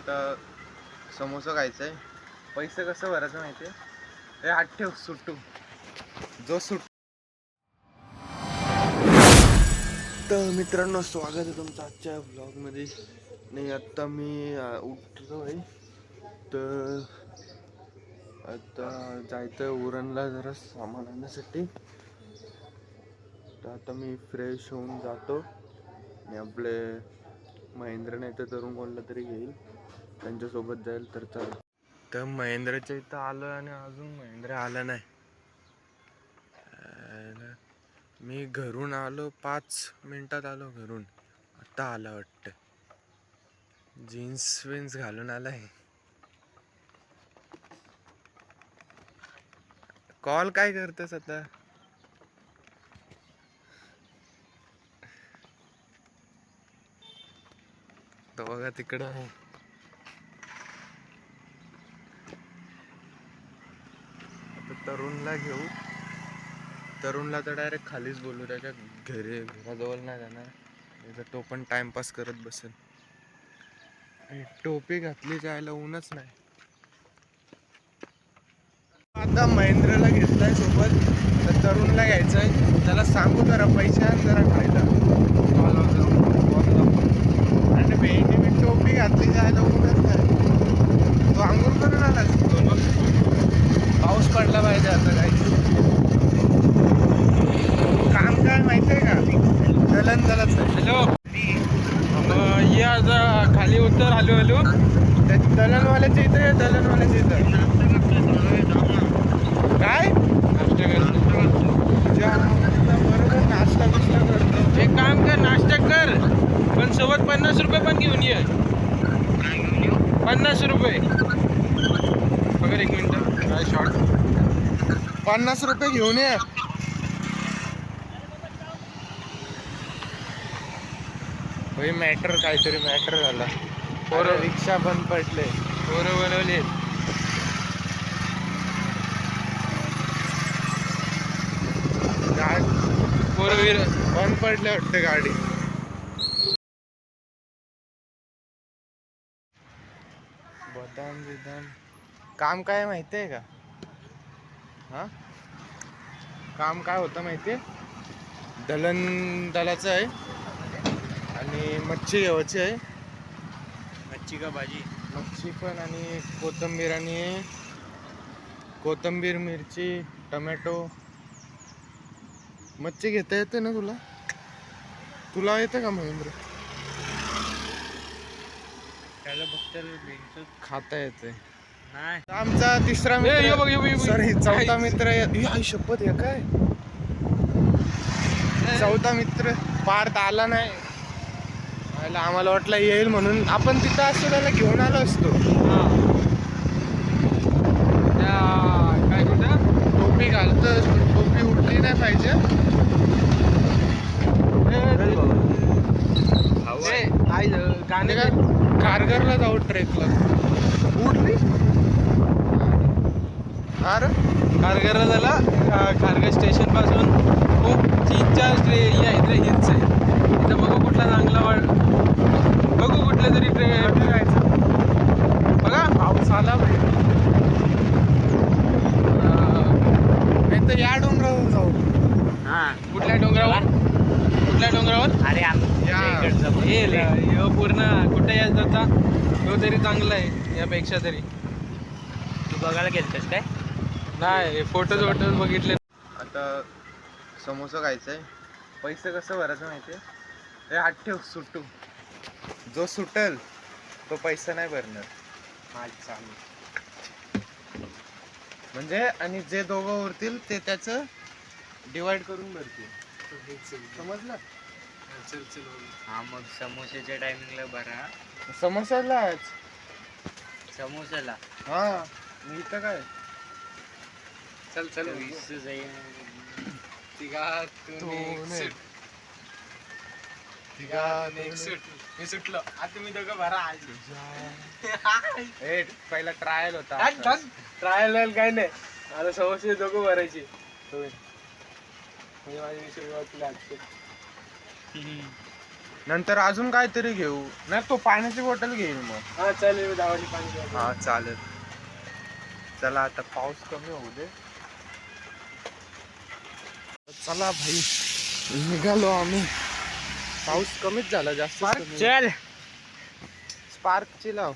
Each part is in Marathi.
आता समोसा खायचा आहे. पैसे कसं भरायचं माहिती आहे? हे हात ठेव, सुट्टू जो सुट. तर मित्रांनो, स्वागत आहे तुमचं आजच्या व्लॉगमध्ये. नाही, आत्ता मी उठलो आहे. तर आता जायचं उरणला जरा सामान आणण्यासाठी. तर आता मी फ्रेश होऊन जातो आणि आपले महेंद्र नाही तर तरुण कोणला तरी घेईल, त्यांच्यासोबत जाईल. तर चला. तर महेंद्रच्या इथं आलो आणि अजून महेंद्र आला नाही. मी घरून आलो, 5 मिनिटात आलो घरून. आता आला वाटतं. जीन्स विन्स घालून आलाय. कॉल काय करतोस आता? तो बघा तिकडं आहे. आता तरुणला घेऊ. तरुणला तर डायरेक्ट खालीच बोलू, त्याच्या घराजवळ नाही जाणार. तो पण टाइमपास करत बसेल. टोपी घातली, जायला ऊनच नाही. आता महेंद्रला घेतलाय सोबत, तर तरुणला घ्यायचंय. त्याला सांगू जरा पैसे आण जरा खायला. आणि बहिणी मी टोपी घातली, जायला ऊनच नाही. तो अंघोळ करून आलास? पाऊस पडला पाहिजे आता. काही काम काय माहितीये का? दलनदलाच आहे. हॅलो, ये आता खाली उतर. हॅलो हॅलो, दलनवाल्याच्या इथं आहे. दलनवाल्याच्या इथं काय बरोबर नाश्ता बिस्टा करतो. एक काम कर, नाश्ता कर, पण सोबत 50 रुपये पण घेऊन ये. 50 रुपये बघा. एक मिनिट, काय शॉर्ट. 50 रुपये घेऊन ये. भाई मॅटर, काहीतरी मॅटर झाला. पोरं रिक्षा बंद पडले. पोरं बनवले. पोरं बंद पडले वाटते गाडी. बदाम बिदाम. काम काय माहितीये का? हा, काम काय होतं माहितीये? दलाचं आहे आणि मच्छी घ्यायची आहे. मच्छी का भाजी? मच्छी पण, आणि कोथिंबीर, मिरची, टमॅटो. मच्छी घेता येते ना तुला? तुला येतं का महेंद्र? त्याला फक्त खाता येते. नाही. आमचा तिसरा मित्र, बघ. सॉरी चौथा मित्र. आई शपथ, हे काय? चौथा मित्र पार्थ आला नाही. आम्हाला वाटलं येईल म्हणून आपण तिथं असतो, त्याला घेऊन आलो असतो. काय कुठं टोपी घालतोस, टोपी उडली नाही पाहिजे. गाणे काय कारगरला जाऊ ट्रेकला. उडली अरे कारगरला झाला. खारघर स्टेशन पासून खूप 3-4 हिल्स आहे. तिथं बघू कुठला चांगला बघू कुठल्या तरी ट्रेन जायचं. बघा. पाऊस आला नाही तर या डोंगरावर जाऊ. कुठल्या डोंगरावर? अरे हे पूर्ण कुठे यायचं होता तो तरी चांगला आहे यापेक्षा तरी. तू बघायला गेलतस काय? नाही, फोटोज बघितले. आता समोसा खायचा आहे. पैसे कसं भरायचं माहिती आहे? हे हात ठेव, सुट्टू जो सुटेल तो पैसा नाही भरणार. म्हणजे, आणि जे दोघं उरतील ते त्याचं डिवाइड करून भरतील. समजलं? हा, मग समोसेच्या टायमिंगला भरा. समोसालाच. समोसाला हा, मी इथं काय चल 20 जाईल. मी सुटलो. आता तुम्ही दोघं भरा. पहिला ट्रायल होता. ट्रायल काय नाही. आता समोसे दोघं भरायचे. माझी सुरुवात लागते. नंतर अजून काहीतरी घेऊ. नाही तो पाण्याची बॉटल घेईल मग. हा चालेल दावाली पाणी हा चालेल. चला आता पाऊस कमी होऊ दे. चला भाई निघालो आम्ही. पाऊस कमीच झाला जास्त. चल स्पार्कची लाव.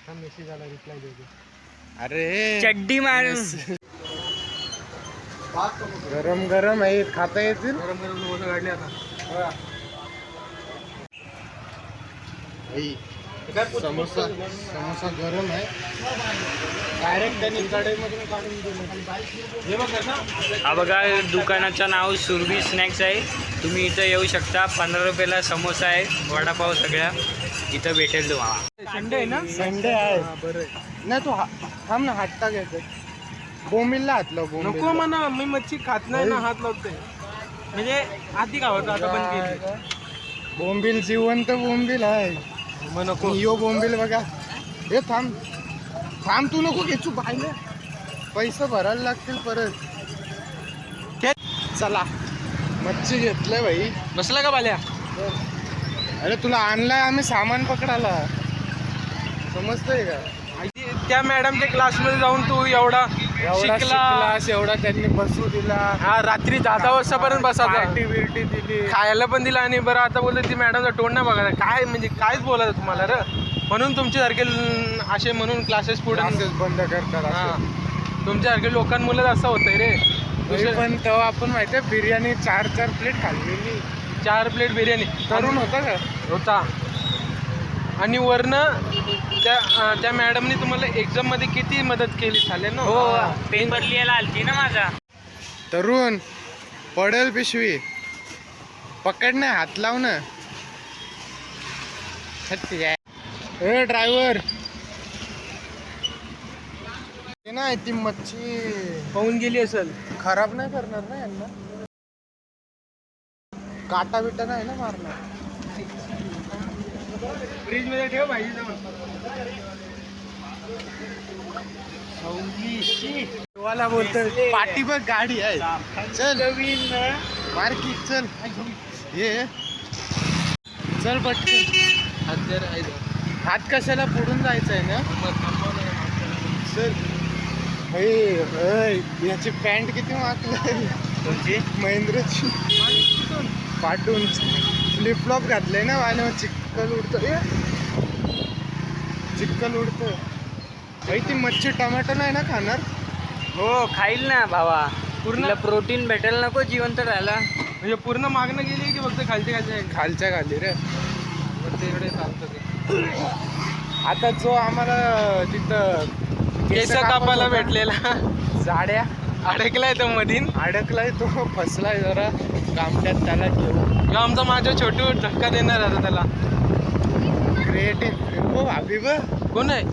मेसेज आला रिप्लाय देतो. अरे चड्डी मारून गरम गरम आहे खाता येतील. गरम गरम समोसा काढले आता. समोसा समोसा गरम आहे. डायरेक्ट त्यांनी कढईमधून काढून दिलं. हा बघा दुकानाचं नाव सुरभी स्नॅक्स आहे. तुम्ही इथं येऊ शकता. 15 रुपयाला समोसा आहे, वडापाव सगळ्या इथं भेटेल तुम्हाला. संडे आहे ना. संडे आहे. बरं नाही तू थांब ना. हात टाकायचं. बोंबिलला हात लाव. नको म्हणा. मी मच्छी खात नाही ना. हात लावते म्हणजे आधी खावं आता बंद केली. बोंबिल जिवंत बोंबिल आहे. मग नको. यो बोंबिल बघा. हे थांब थांब तू नको घेचू पाहिलं. पैसे भरायला लागतील परत. चला मच्छी घेतलंय भाई. बसला का बाल्या. अरे तुला आणलाय आम्ही सामान पकडायला. समजतंय का. त्या मॅडमच्या क्लासमध्ये जाऊन तू एवढा शिकला. एवढा त्यांनी बसू दिला. हा रात्री 10 वाजतापर्यंत बसायचा. पार्टी बिर्टी दिली. खायला पण दिला. आणि बरं आता बोलतो ती मॅडमचा तोंड नाही बघायला. काय म्हणजे कायच बोलायचं तुम्हाला र. म्हणून तुमच्यासारखे असे म्हणून क्लासेस पुढे बंद करतात. हा तुमच्यासारखे लोकांमुळे असं होतंय रे. पण तेव्हा आपण माहितीये बिर्याणी 4 प्लेट खाल्लेली. 4 प्लेट बिर्याणी. तरुण होता का. होता. आणि वरनं त्या मॅडमने तुम्हाला एक्झाम मध्ये किती मदत केली. चालेल ना. हो पेपर लिहायला आलती ना माझा. तरुण पडेल पिशवी. पकड ना. हात लाव ना. ए ड्रायव्हर नाही ती मच्छी पाहून गेली असेल. खराब नाही करणार ना यांना. काटा बिटा नाही ना मारणार. फ्रीज मध्ये ठेव भाजी. वाला बोलतोय पाठी बघ गाडी आहे. चल मार्की चल. ये चल पटकन. हात कशाला पुढून जायचं आहे ना. चल. याची पॅन्ट किती मागली. तुमची महेंद्रची पाठवून फ्लिपफ्लॉप घातले ना वाले. चिक्कल उडतं. चिक्कल उडतं भाई. ती मच्छी टोमॅटो नाही ना खाणार. हो खाईल ना भावा. पूर्ण प्रोटीन भेटेल नको जिवंत राहायला. म्हणजे पूर्ण मागणं गेली की फक्त खालचे खालच्या खाली रे. तिकडे चालतं ते. आता जो आम्हाला तिथं केस कापायला भेटलेला जाड्या अडकलाय तो मधीन. अडकलाय तो. फसलाय जरा कामट्यात. त्याला घेऊ. आमचा माझा छोटू धक्का देणार आता त्याला. क्रिएटिव्ह. हो भाभी ब कोण आहे.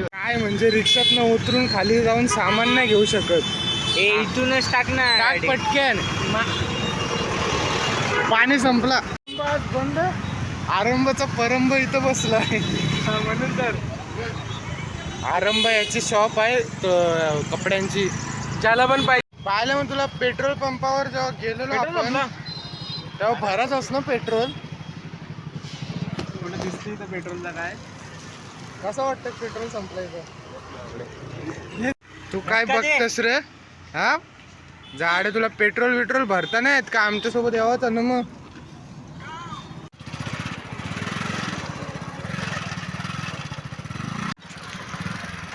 काय म्हणजे रिक्षातनं उतरून खाली जाऊन सामान नाही घेऊ शकत. इथूनच टाक ना. टाक पटकन. पाणी संपला. बंद. आरंभचा परंब इथं बसलाय. म्हणून तर आरंभ याची शॉप आहे कपड्यांची. ज्याला पण पाहिजे. पाहिलं मग तुला पेट्रोल पंपावर जेव्हा गेलेलो आपण तेव्हा भरत ना पेट्रोल. थोडं दिसते इथं पेट्रोलचा काय. कसं वाटतं पेट्रोल संपलाय. तू काय बघतस रे. हा झाडे तुला पेट्रोल विट्रोल भरता नाही येत का. आमच्यासोबत यावं ना मग.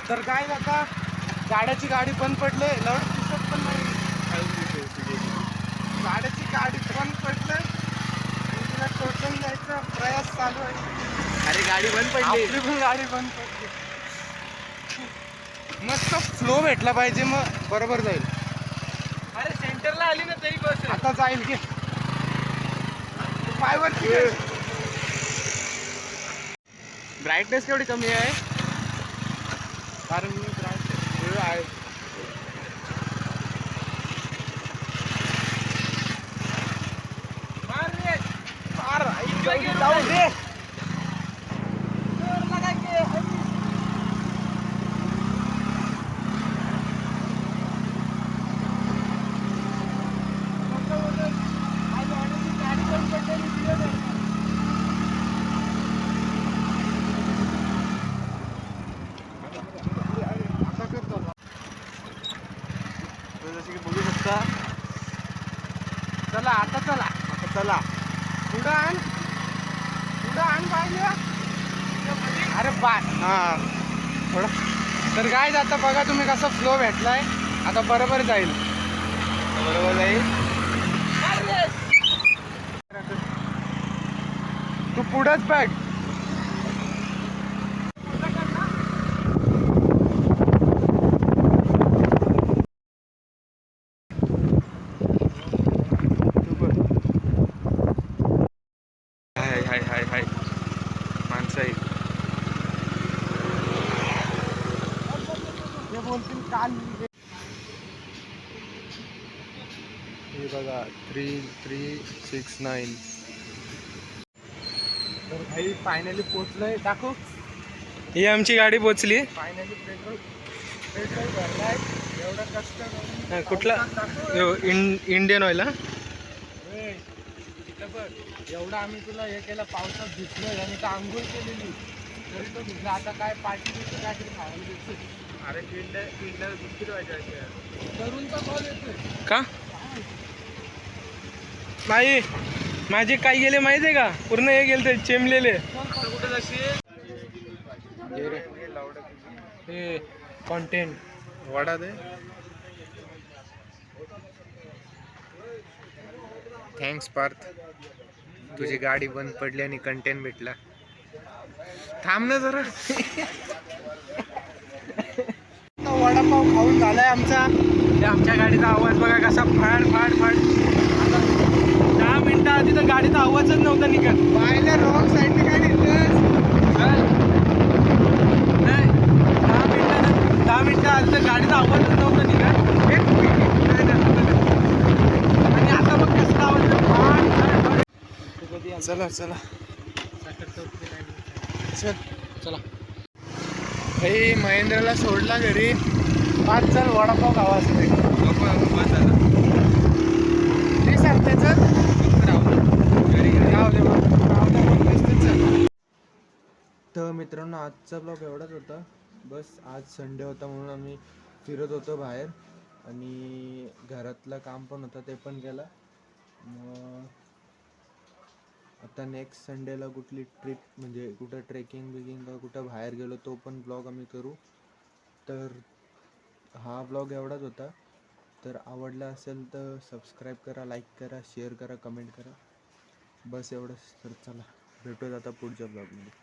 तर काय आता गाड्याची गाडी बंद पडले. लवड दिसत पण नाही. गाड्याची गाडी बंद पडले. तिला टोचून जायचा प्रयास चालू आहे. अरे गाडी बंद पडली. आपली पण गाडी बंद पडली. मस्त फ्लो भेटला पाहिजे मग बरोबर जाईल. अरे सेंटरला आली ना तरी बस. आता जाईल की पायवरती. ब्राईटनेस केवढी कमी आहे. कारण मी ब्राईट आहे. मार रे. मार. जाऊ रे. गाडी बंद पडलेली. चला पुढं आण पाहिजे. अरे बाय हां थोडं. तर काय आता बघा तुम्ही कसं फ्लो भेटलाय. आता बरोबर जाईल. तू पुढंच बघ. हाय माणसं आहेत. हे बोलतील काल हे बघा 3369. तर भाई फायनली पोचलोय. दाखव. ही आमची गाडी पोचली. फायनली पेट्रोल भरलाय. एवढं कष्ट करून कुठला इंडियन ऑइल. एवढं आम्ही तुला हे केलं. पावसात भिजलोय आणि तर आंघोळ केलेली तरी तो भिजला. आता काय पार्टी बिर्टी काहीतरी खायला भेटते. अरे किंडर बिस्किट व्हायचे. तरुणचा कॉल येतोय का नाही माझे काय गेले माहिती आहे का. पूर्ण हे गेले ते चेमलेले. कुठे जाशील. हे कॉन्टेंट वडा दे. थँक्स पार्थ. तुझी गाडी बंद पडली आणि कंटेंट भेटला. थांब ना जरा. वडापाव खाऊन झालाय आमचा. ते आमच्या गाडीचा आवाज बघा कसा फाड फाड फाड. आता 10 मिनिटं आधी तर गाडीचा आवाजच नव्हता निघत. पाहिलं रॉंग साईडने काय निघतंस. नाही 10 मिनिटं आधी तर गाडीचा आवाजच नव्हता निघत. आणि आता बघ कसला आवाज फाड. चला चला चला हे महेंद्रला सोडला घरी. आज चल वडापाव खावा असते. ते सांगते चल. तर मित्रांनो आजचा ब्लॉग एवढाच होता. बस आज संडे होता म्हणून आम्ही फिरत होतो बाहेर आणि घरातलं काम पण होतं ते पण केलं. मग आता नेक्स्ट संडेला कुठली ट्रिप म्हणजे कुठं ट्रेकिंग बिकिंग का कुठं बाहेर गेलो तो पण ब्लॉग आम्ही करू. तर हा ब्लॉग एवढाच होता. तर आवडला असेल तर सबस्क्राईब करा, लाईक करा, शेअर करा, कमेंट करा. बस एवढंच. तर चला भेटूयात आता पुढच्या ब्लॉगमध्ये.